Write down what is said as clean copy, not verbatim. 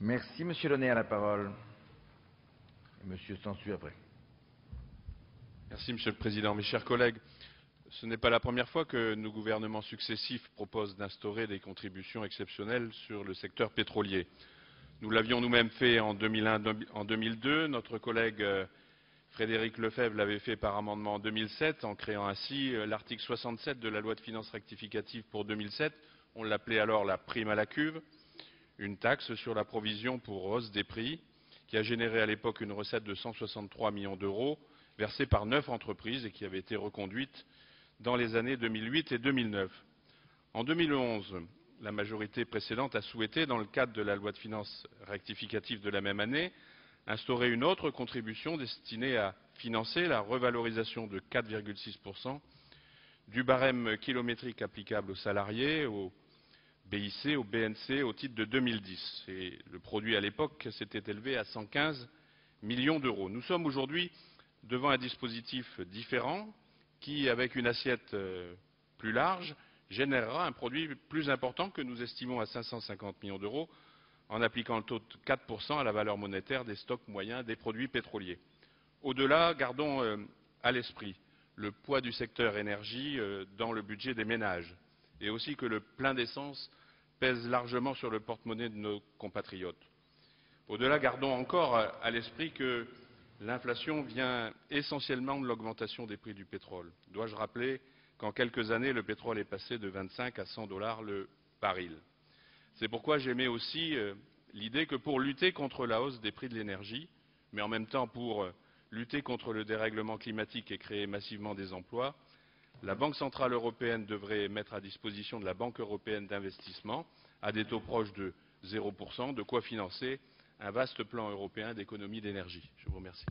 Merci, Monsieur Launay a la parole. Et Monsieur Sansu après. Merci, Monsieur le Président. Mes chers collègues, ce n'est pas la première fois que nos gouvernements successifs proposent d'instaurer des contributions exceptionnelles sur le secteur pétrolier. Nous l'avions nous-mêmes fait en 2001, en 2002. Notre collègue Frédéric Lefebvre l'avait fait par amendement en 2007, en créant ainsi l'article 67 de la loi de finances rectificative pour 2007. On l'appelait alors la prime à la cuve, une taxe sur la provision pour hausse des prix, qui a généré à l'époque une recette de 163 millions d'euros, versée par 9 entreprises et qui avait été reconduite dans les années 2008 et 2009. En 2011, la majorité précédente a souhaité, dans le cadre de la loi de finances rectificative de la même année, instaurer une autre contribution destinée à financer la revalorisation de 4,6% du barème kilométrique applicable aux salariés, au BIC, au BNC, au titre de 2010. Et le produit à l'époque s'était élevé à 115 millions d'euros. Nous sommes aujourd'hui devant un dispositif différent qui, avec une assiette plus large, générera un produit plus important que nous estimons à 550 millions d'euros en appliquant le taux de 4% à la valeur monétaire des stocks moyens des produits pétroliers. Au-delà, gardons à l'esprit le poids du secteur énergie dans le budget des ménages et aussi que le plein d'essence pèse largement sur le porte-monnaie de nos compatriotes. Au-delà, gardons encore à l'esprit que l'inflation vient essentiellement de l'augmentation des prix du pétrole. Dois-je rappeler qu'en quelques années, le pétrole est passé de 25 à 100 $ le baril. C'est pourquoi j'émets aussi l'idée que pour lutter contre la hausse des prix de l'énergie, mais en même temps pour lutter contre le dérèglement climatique et créer massivement des emplois, la Banque centrale européenne devrait mettre à disposition de la Banque européenne d'investissement, à des taux proches de 0%, de quoi financer un vaste plan européen d'économie d'énergie. Je vous remercie.